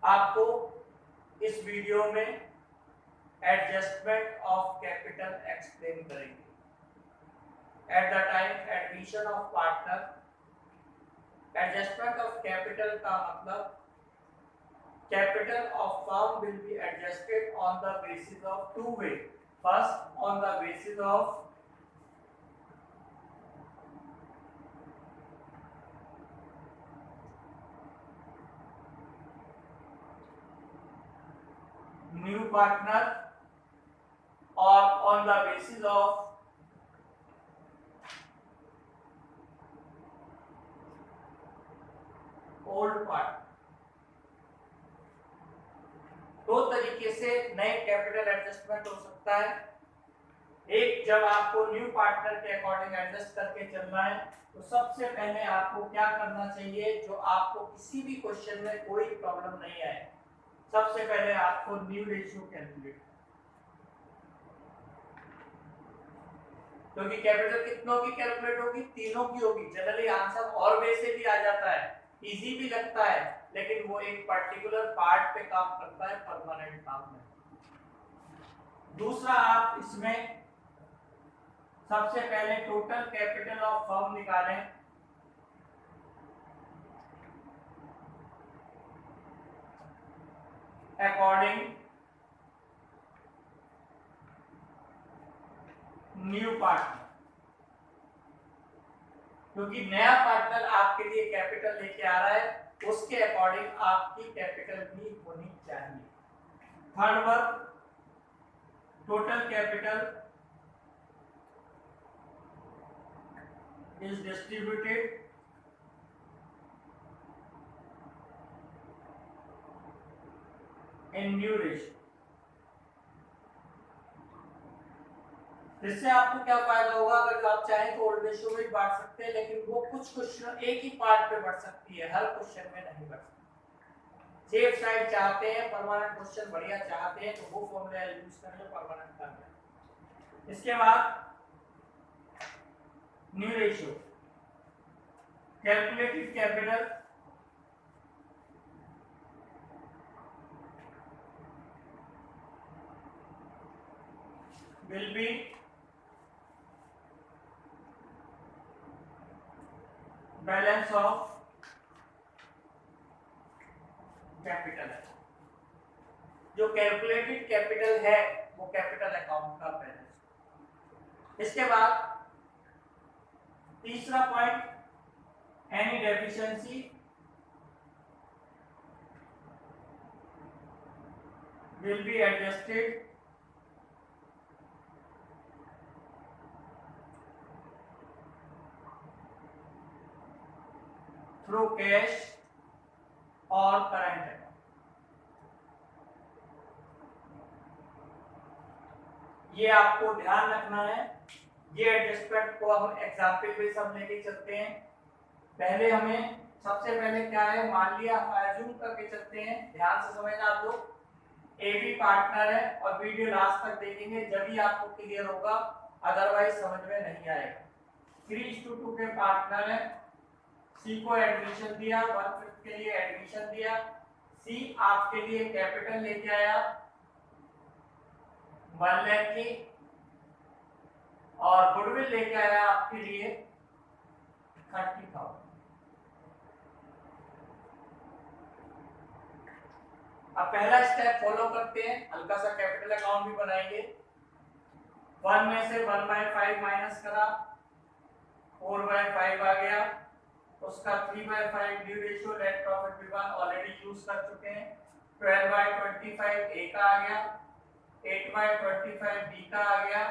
आपको इस वीडियो में एडजस्टमेंट ऑफ कैपिटल एक्सप्लेन करेंगे। At the time admission of partner, adjustment of capital का मतलब capital of firm will be adjusted on the basis of two way. First, on the basis of new partner or on the basis of old partner। दो तरीके से नए capital adjustment हो सकता है। एक, जब आपको न्यू पार्टनर के अकॉर्डिंग एडजस्ट करके चलना है तो सबसे पहले आपको क्या करना चाहिए, जो आपको किसी भी क्वेश्चन में कोई प्रॉब्लम नहीं आए, सबसे पहले आपको न्यू रेशियो कैलकुलेट, क्योंकि कैपिटल कितनों की कैलकुलेट होगी, तीनों की होगी। जनरली आंसर और वे से भी आ जाता है, इजी भी लगता है, लेकिन वो एक पर्टिकुलर पार्ट पे काम करता है, परमानेंट काम नहीं। दूसरा, आप इसमें सबसे पहले टोटल कैपिटल ऑफ फर्म निकालें। अकॉर्डिंग न्यू पार्टनर, क्योंकि नया पार्टनर आपके लिए कैपिटल लेके आ रहा है, उसके अकॉर्डिंग आपकी कैपिटल भी होनी चाहिए। Third work, total capital is distributed in new ratio। इससे आपको क्या फायदा होगा, अगर आप चाहें तो ओल्ड रेशियो में बांट सकते हैं, लेकिन वो कुछ क्वेश्चन एक ही पार्ट पे बढ़ सकती है, हर क्वेश्चन में नहीं बढ़ सकती। सेफ साइड चाहते हैं, परमानेंट क्वेश्चन बढ़िया चाहते हैं, तो वो फॉर्मूला यूज करें परमानेंट करना। इसके बाद new ratio, calculated capital will be balance of capital है। जो कैलकुलेटेड कैपिटल है वो कैपिटल अकाउंट का बैलेंस। इसके बाद तीसरा point, any deficiency will be adjusted through cash और करंट अकाउंट। ये आपको ध्यान रखना है। ये एडजस्टमेंट को हम एग्जाम्पल पे सब लेके चलते हैं। पहले हमें सबसे पहले क्या है, मान लिया हम अज्यूम करके चलते हैं, ध्यान से समझना आप लोग। ए बी पार्टनर है और वीडियो लास्ट तक देखेंगे जब ही आपको क्लियर होगा, अदरवाइज समझ में नहीं आएगा। 3:2 के पार्टनर है, सी को एडमिशन दिया, 1/5 के लिए एडमिशन दिया, सी आपके लिए कैपिटल लेके आया 1 लाख की, और गुडविल लेके आया आपके लिए 30,000। अब पहला स्टेप फॉलो करते हैं, हल्का सा कैपिटल अकाउंट भी बनाएंगे। 1 में से 1/5 माइनस करा, 4/5 आ गया, उसका 3/5 ड्यू रेशियो, नेट प्रॉफिट भी ऑलरेडी यूज कर चुके हैं। 12/25 ए का आ गया, 8/25 बी का आ गया,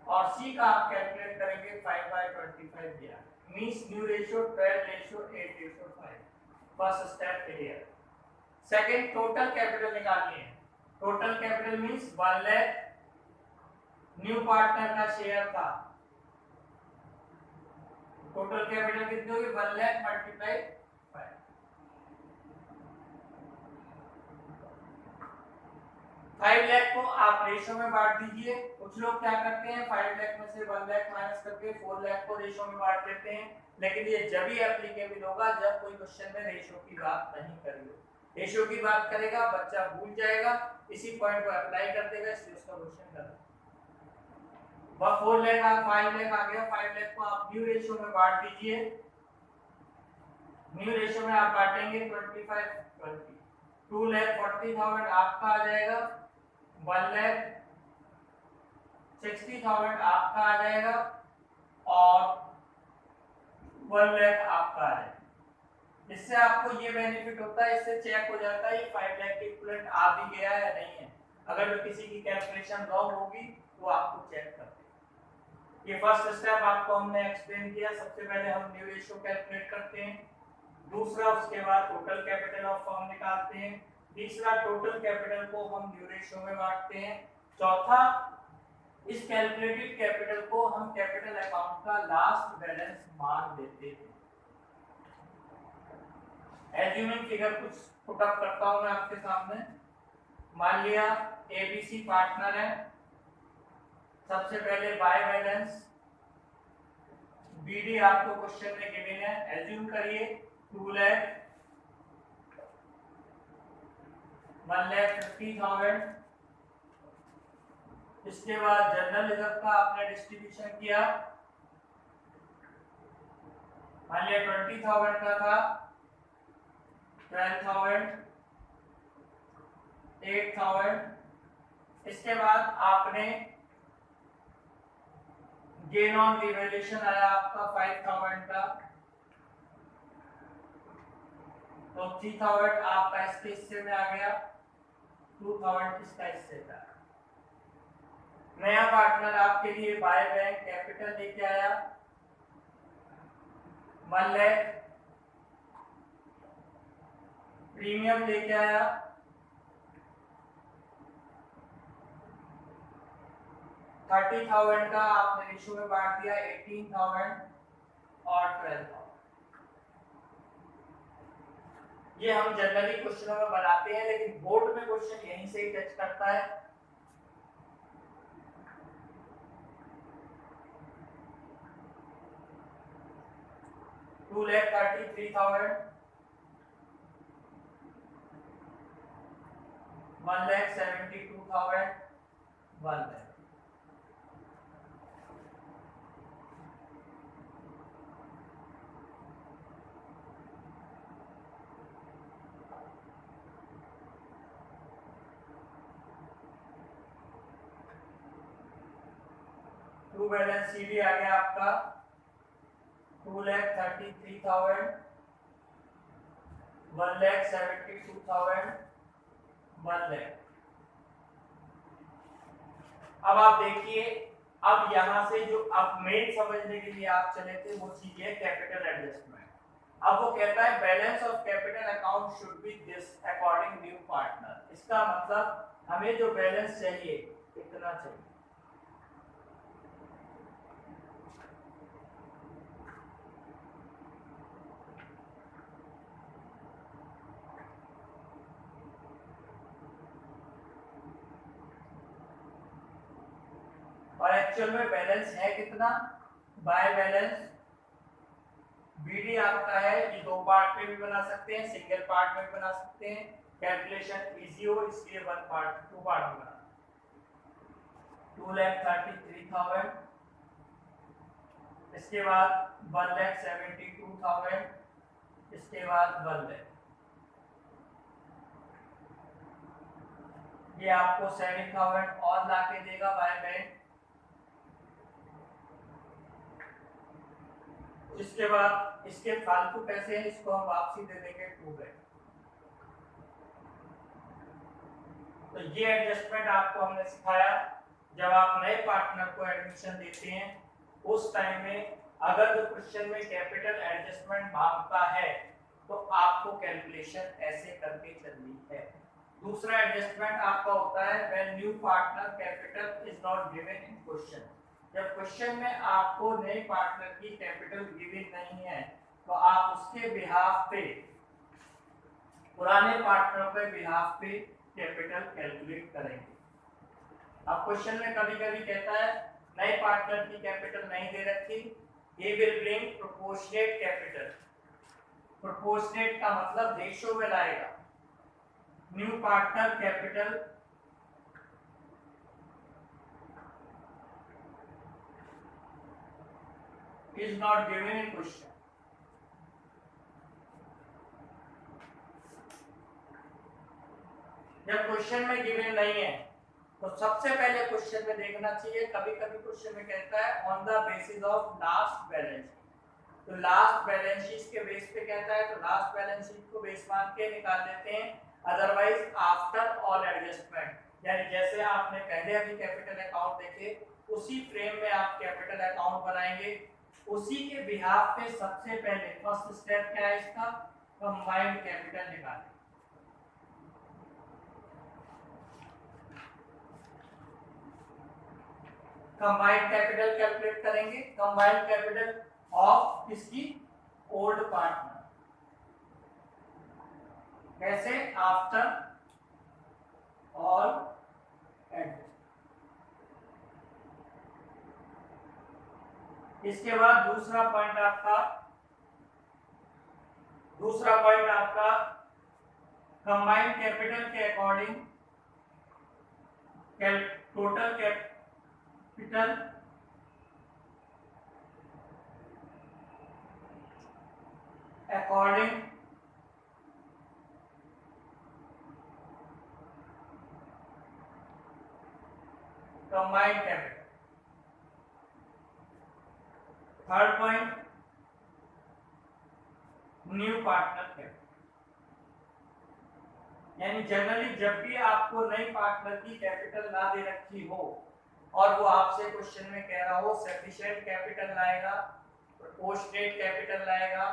और सी का आप कैलकुलेट करेंगे 5/25 दिया। Means new ratio 12:8:5। First step clear. Second, total capital निकालनी है। Total capital means 1 lakh new partner का शेयर था। टोटल कैपिटल कितनी होगी, 1 लाख मल्टीप्लाई 5। 5 लाख को आप रेशियो में बांट दीजिए, कुछ लोग क्या करते हैं 5 लाख में से 1 लाख माइनस करके 4 लाख को रेशो में बांट देते हैं, लेकिन ये जब ही एप्लीकेबल होगा जब कोई क्वेश्चन में रेशो की बात नहीं करी हो। रेशो की बात करेगा बच्चा भूल जाएगा, इसी पॉइंट को अप्लाई कर देगा, इसलिए उसका क्वेश्चन गलत। वह 4 लाख 5 लाख आ गया, 5 लाख को आप न्यू रेशो में बांट दीजिए। न्यू रेशो में आप बांटेंगे 25 20, 2,40,000 आपका आ जाएगा, 1,60,000 आपका आ जाएगा और 1 लाख आपका आ जाएगा। इससे आपको ये बेनिफिट होता है, इससे चेक हो जाता है ये 5 लाख के इक्विवेलेंट आ भी गया है या नहीं है। अगर किसी की कैलकुलेशन रॉन्ग होगी तो आपको चेक करते हैं। ये फर्स्ट स्टेप आपको हमने एक्सप्लेन किया। सबसे पहले हम न्यू रेशियो कैलकुलेट करते हैं, दूसरा उसके बाद टोटल कैपिटल ऑफ फर्म निकालते हैं, तीसरा टोटल कैपिटल को हम न्यू रेशियो में बांटते हैं, चौथा इस कैलकुलेटेड कैपिटल को हम कैपिटल अकाउंट का लास्ट बैलेंस मान लेते हैं। एज्यूमिंग फिगर कुछ पुट अप करता हूं मैं आपके सामने। मान लिया एबीसी पार्टनर है, सबसे पहले बाय बैलेंस बीडी आपको क्वेश्चन में गिवन है, एज्यूम करिए 2 लाख 1,50,000। इसके बाद जनरल रिजर्व का आपने डिस्ट्रीब्यूशन किया, मान लिया 20,000 का था, 12,000 8,000। इसके बाद आपने गेन ऑन रिवैल्यूएशन आया आपका 5,000 का, तो 3,000 आपका इसके हिस्से में आ गया, 2,000 इसका हिस्से का। नया पार्टनर आपके लिए बाय बैंक कैपिटल लेके आया 1 लाख, प्रीमियम लेके आया 30,000 का, आपने रेशियो में बांट दिया 18,000 और 12,000। ये हम जनरली क्वेश्चनों में बनाते हैं, लेकिन बोर्ड में क्वेश्चन यहीं से ही टच करता है। $2,33,000, 1,72,000, 1 लाख। टू बैलेंस सीडी आ गया आपका 2,33,000, 1,72,000, 1 लाख। अब आप देखिए, अब यहां से जो अब मेन समझने के लिए आप चले थे वो चीज है कैपिटल एडजस्टमेंट। अब वो कहता है balance of capital account should be this according new partner. इसका मतलब हमें जो बैलेंस चाहिए इतना चाहिए। और एक्चुअल में बैलेंस है कितना, बाय बैलेंस बीडी आपका है, ये 2 पार्ट में भी बना सकते हैं, सिंगल पार्ट में भी बना सकते हैं, कैलकुलेशन इजी हो इसलिए 2 पार्ट में बना। 2,33,000, इसके बाद 1,72,000, इसके बाद 1 लाख। ये आपको 7,000 और लाके देगा बाय बैंक। इसके बाद इसके फालतू पैसे हैं, इसको हम वापसी दे देंगे 2 लाख। तो ये एडजस्टमेंट आपको हमने सिखाया। जब आप नए पार्टनर को एडमिशन देते हैं उस टाइम में अगर जो क्वेश्चन में कैपिटल एडजस्टमेंट मांगता है तो आपको कैलकुलेशन ऐसे करके चलनी है। दूसरा एडजस्टमेंट आपका होता है when new partner capital is not given in question. जब क्वेश्चन में आपको नए पार्टनर की कैपिटल गिवन नहीं है तो आप उसके बिहाफ पे पुराने पार्टनर के बिहाफ पे कैपिटल कैलकुलेट करेंगे। अब क्वेश्चन में कभी कभी कहता है नए पार्टनर की कैपिटल नहीं दे रखी, he will bring proportionate capital। Proportionate का मतलब रेशियो में लाएगा। New partner capital is not given in question। जब क्वेश्चन में गिवन नहीं है तो सबसे पहले क्वेश्चन में देखना चाहिए, कभी कभी क्वेश्चन में कहता है on the basis of last balance sheet. तो लास्ट बैलेंस शीट के बेस पे कहता है तो लास्ट बैलेंस शीट को बेस मान के निकाल लेते हैं, अदरवाइज आफ्टर ऑल एडजस्टमेंट, यानी जैसे आपने पहले अभी कैपिटल अकाउंट देखे उसी फ्रेम में आप कैपिटल अकाउंट बनाएंगे। उसी के बिहाफ पे सबसे पहले फर्स्ट स्टेप क्या है इसका, कंबाइंड कैपिटल निकालें। कंबाइंड कैपिटल कैलकुलेट करेंगे, कंबाइंड कैपिटल ऑफ किसकी, ओल्ड पार्टनर। कैसे, आफ्टर ऑल एडजस्ट। इसके बाद दूसरा पॉइंट आपका कंबाइंड कैपिटल के according total capital according combined capital. Third point, new partner capital, यानी जनरली जब भी आपको नई पार्टनर की कैपिटल ना दे रखी हो और वो आपसे क्वेश्चन में कह रहा हो सफिशिएंट कैपिटल लाएगा, प्रोपोर्शनेट कैपिटल लाएगा,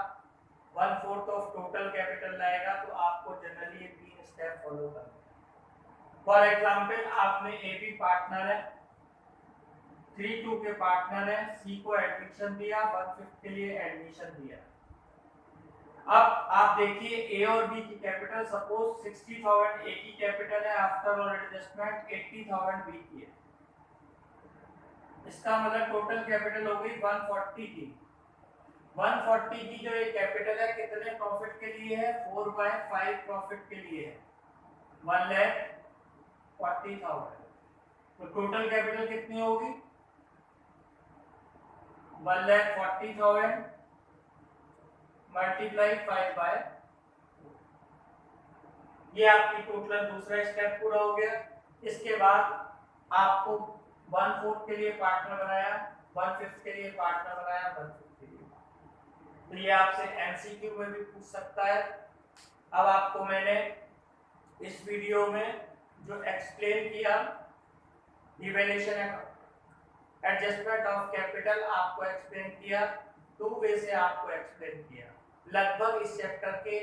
1/4 ऑफ टोटल कैपिटल लाएगा, तो आपको जनरली ये 3 स्टेप फॉलो करना है। फॉर एग्जांपल आपने ए बी पार्टनर है, 3-2 के पार्टनर है, सी को एडमिशन दिया, 1/5 के लिए एडमिशन दिया। अब आप देखिए ए और बी की कैपिटल, सपोज 60,000 ए की कैपिटल है, आफ्टर ऑल एडजस्टमेंट 80,000 बी की है। इसका मतलब टोटल कैपिटल हो गई 140 की। 140 की जो ये कैपिटल है कितने प्रॉफिट के लिए है, 4/5 प्रॉफिट के लिए है, 1,40,000। तो टोटल कैपिटल कितनी होगी, 1,40,000 मल्टीप्लाई 5/, ये आपकी टोटल दूसरा स्टेप पूरा हो गया। इसके बाद आपको 1/4 के लिए पार्टनर बनाया, 1/5 के लिए पार्टनर बनाया, 1/5 के लिए। तो ये आपसे एमसीक्यू में भी पूछ सकता है। अब आपको मैंने इस वीडियो में जो एक्सप्लेन किया इवैल्यूएशन एडजस्टमेंट ऑफ कैपिटल, आपको एक्सप्लेन किया, 2 वे से आपको एक्सप्लेन किया। लगभग इस चैप्टर के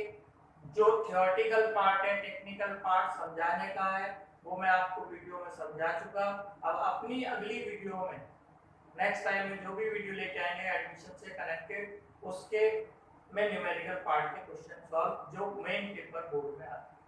जो थ्योरेटिकल पार्ट है, टेक्निकल पार्ट समझाने का है, वो मैं आपको वीडियो में समझा चुका। अब अपनी अगली वीडियो में नेक्स्ट टाइम में जो भी वीडियो लेके आएंगे एडमिशन से कनेक्टेड, उसके में न्यूमेरिकल पार्ट के क्वेश्चन सॉल्व जो मेन पेपर बोर्ड में आते हैं।